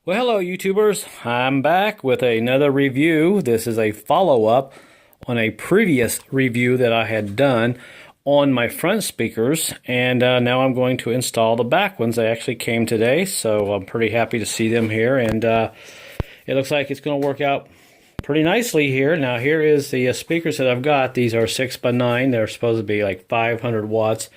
Well, hello YouTubers. I'm back with another review. This is a follow-up on a previous review that I had done on my front speakers, and now I'm going to install the back ones. They actually came today, so I'm pretty happy to see them here, and it looks like it's going to work out pretty nicely here. Now here is the speakers that I've got. These are 6x9. They're supposed to be like 500 watts.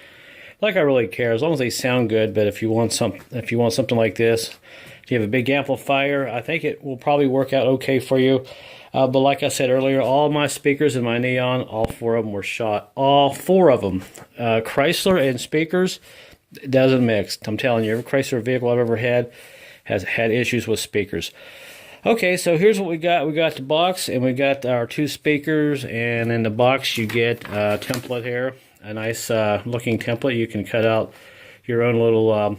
Like I really care, as long as they sound good. But if you want something like this, if you have a big amplifier, I think it will probably work out okay for you. But like I said earlier, all my speakers in my Neon, all four of them were shot. All four of them. Chrysler and speakers, it doesn't mix. I'm telling you, every Chrysler vehicle I've ever had has had issues with speakers. Okay, so here's what we got. We got the box, and we got our two speakers, and in the box you get a template here. A nice looking template. You can cut out your own little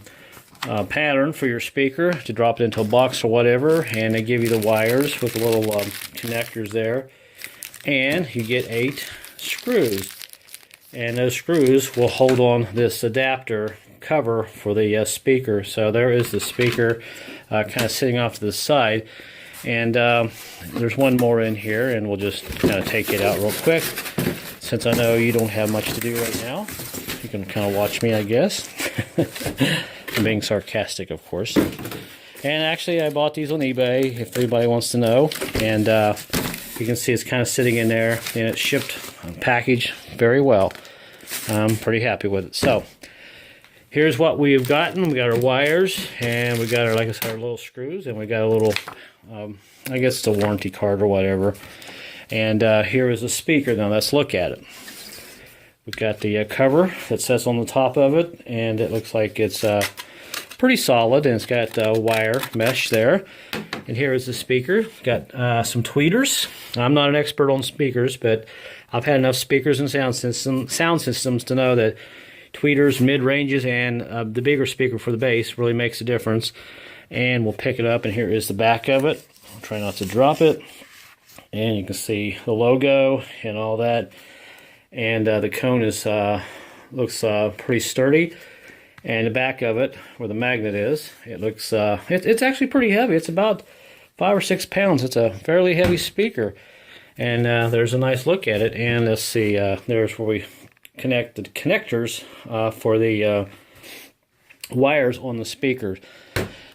pattern for your speaker to drop it into a box or whatever, and they give you the wires with the little connectors there, and you get 8 screws, and those screws will hold on this adapter cover for the speaker. So there is the speaker kind of sitting off to the side, and there's one more in here, and we'll just kind of take it out real quick. Since I know you don't have much to do right now, you can kind of watch me, I guess. I'm being sarcastic, of course. And actually, I bought these on eBay, if anybody wants to know. And you can see it's kind of sitting in there, and it's shipped packaged very well. I'm pretty happy with it. So, here's what we've gotten. We got our wires, and we got our, like I said, our little screws, and we got a little, I guess it's a warranty card or whatever. And here is the speaker. Now let's look at it. We've got the cover that sits on the top of it, and it looks like it's pretty solid, and it's got wire mesh there. And here is the speaker. Got some tweeters. I'm not an expert on speakers, but I've had enough speakers and sound systems to know that tweeters, mid-ranges, and the bigger speaker for the bass really makes a difference. And we'll pick it up, and here is the back of it. I'll try not to drop it. And you can see the logo and all that, and the cone is looks pretty sturdy. And the back of it, where the magnet is, it looks it's actually pretty heavy. It's about 5 or 6 pounds. It's a fairly heavy speaker, and there's a nice look at it. And let's see, there's where we connect the connectors for the wires on the speakers.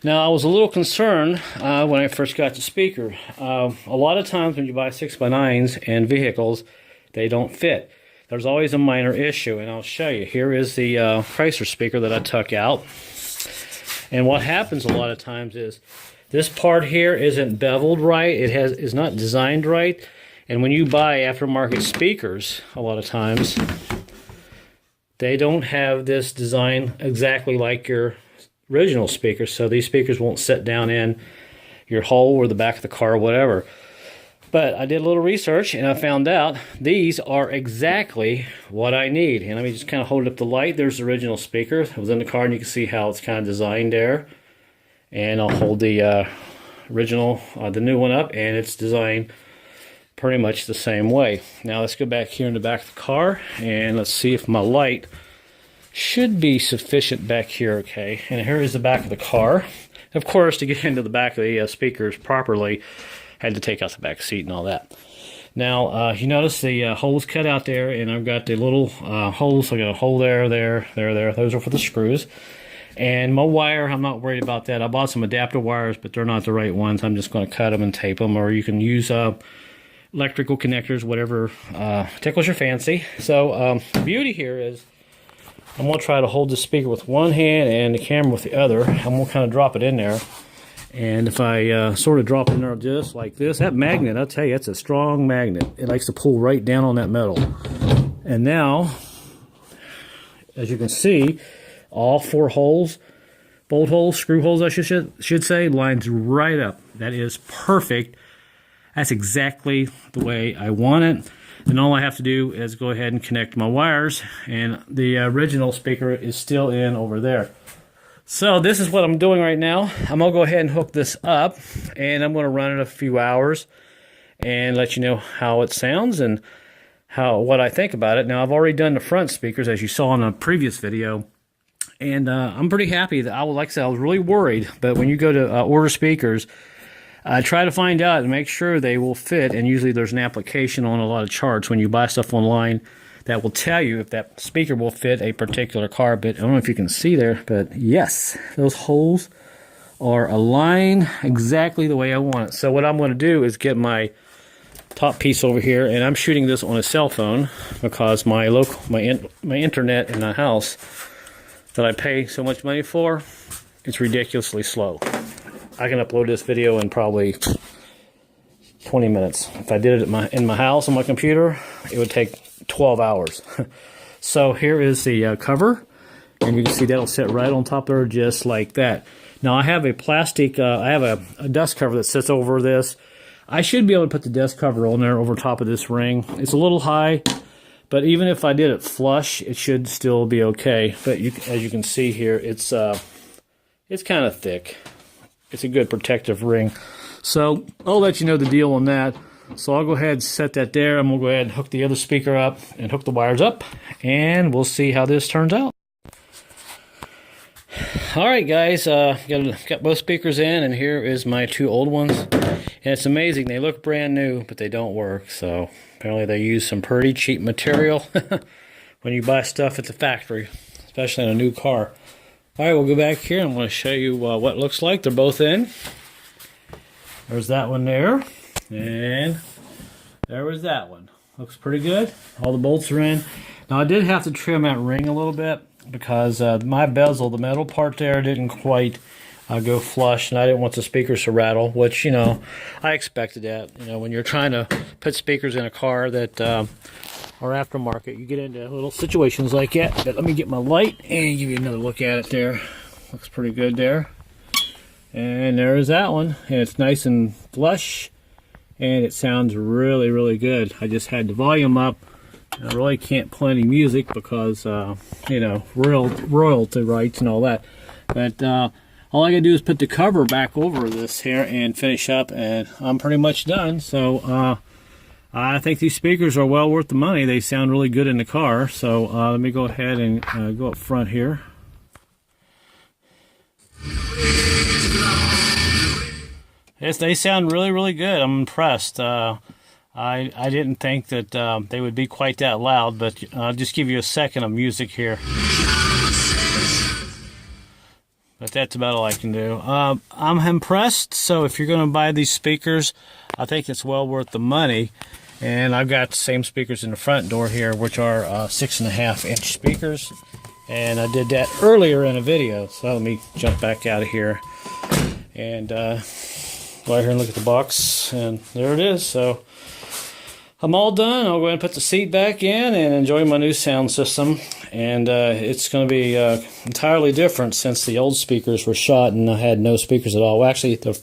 Now, I was a little concerned when I first got the speaker. A lot of times when you buy 6x9s in vehicles, they don't fit. There's always a minor issue, and I'll show you. Here is the Chrysler speaker that I took out. And what happens a lot of times is this part here isn't beveled right. It is not designed right. And when you buy aftermarket speakers, a lot of times, they don't have this design exactly like your original speakers, so these speakers won't sit down in your hole or the back of the car or whatever. But I did a little research, and I found out these are exactly what I need. And let me just kind of hold up the light. There's the original speaker. It was in the car, and you can see how it's kind of designed there. And I'll hold the original, the new one up, and it's designed pretty much the same way. Now let's go back here in the back of the car, and let's see if my light should be sufficient back here. Okay, and here is the back of the car. Of course, to get into the back of the speakers properly, I had to take out the back seat and all that. Now, you notice the holes cut out there, and I've got the little holes. So I got a hole there. Those are for the screws. And my wire, I'm not worried about that. I bought some adapter wires, but they're not the right ones. I'm just going to cut them and tape them, or you can use electrical connectors, whatever tickles your fancy. So the beauty here is I'm going to try to hold the speaker with one hand and the camera with the other. I'm going to kind of drop it in there. And if I sort of drop it in there just like this, that magnet, I'll tell you, it's a strong magnet. It likes to pull right down on that metal. And now, as you can see, all 4 holes, bolt holes, screw holes I should say, lines right up. That is perfect. That's exactly the way I want it. And all I have to do is go ahead and connect my wires, and the original speaker is still in over there. So this is what I'm doing right now. I'm going to go ahead and hook this up, and I'm going to run it a few hours and let you know how it sounds and what I think about it. Now, I've already done the front speakers, as you saw in a previous video, And I'm pretty happy. That like I said, I was really worried. But when you go to order speakers, try to find out and make sure they will fit. And usually there's an application on a lot of charts when you buy stuff online that will tell you if that speaker will fit a particular car. But I don't know if you can see there, but yes, those holes are aligned exactly the way I want it. So what I'm going to do is get my top piece over here, and I'm shooting this on a cell phone because my internet in the house that I pay so much money for, it's ridiculously slow. I can upload this video in probably 20 minutes. If I did it in my house on my computer, it would take 12 hours. So here is the cover, and you can see that'll sit right on top there just like that. Now I have a plastic, I have a dust cover that sits over this. I should be able to put the dust cover on there over top of this ring. It's a little high, but even if I did it flush, it should still be okay. But as you can see here, it's kind of thick. It's a good protective ring. So I'll let you know the deal on that. So I'll go ahead and set that there. I'm going to go ahead and hook the other speaker up and hook the wires up, and we'll see how this turns out. Alright guys, got both speakers in, and here is my two old ones. And it's amazing, they look brand new, but they don't work. So apparently they use some pretty cheap material when you buy stuff at the factory, especially in a new car. Alright, we'll go back here and I'm going to show you what it looks like. They're both in. There's that one there, and there was that one. Looks pretty good. All the bolts are in. Now I did have to trim that ring a little bit because my bezel, the metal part there, didn't quite go flush, and I didn't want the speakers to rattle, which, you know, I expected that. You know, when you're trying to put speakers in a car that are aftermarket, you get into little situations like that. But let me get my light and give you another look at it there. Looks pretty good there. And there's that one, and it's nice and flush, and it sounds really, really good. I just had the volume up. I really can't play any music because, you know, royalty rights and all that. But all I gotta do is put the cover back over this here and finish up, and I'm pretty much done. So I think these speakers are well worth the money. They sound really good in the car. So let me go ahead and go up front here. Yes, they sound really, really good. I'm impressed. I didn't think that they would be quite that loud, but I'll just give you a second of music here. But that's about all I can do. I'm impressed, so if you're going to buy these speakers, I think it's well worth the money. And I've got the same speakers in the front door here, which are 6.5-inch speakers. And I did that earlier in a video, so let me jump back out of here. And go out here and look at the box, and there it is. So I'm all done. I'll go ahead and put the seat back in and enjoy my new sound system. And it's going to be entirely different since the old speakers were shot and I had no speakers at all. Well, actually, the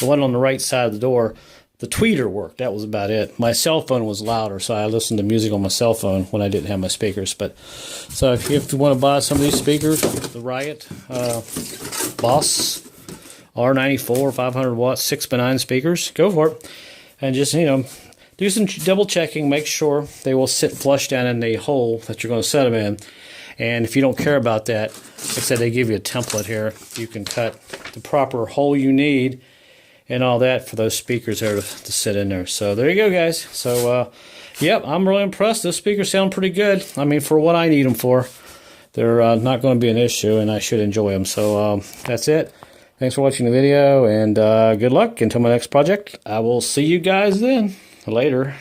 one on the right side of the door, the tweeter worked. That was about it. My cell phone was louder, so I listened to music on my cell phone when I didn't have my speakers. But so if you want to buy some of these speakers, the Riot Boss R94 500 watt 6x9 speakers, go for it. And just, you know, do some double checking, make sure they will sit flush down in the hole that you're going to set them in. And if you don't care about that, like I said, they give you a template here. You can cut the proper hole you need and all that for those speakers there to sit in there. So there you go, guys. So, yep, I'm really impressed. Those speakers sound pretty good. I mean, for what I need them for, they're not going to be an issue, and I should enjoy them. So that's it. Thanks for watching the video, and good luck until my next project. I will see you guys then. Later.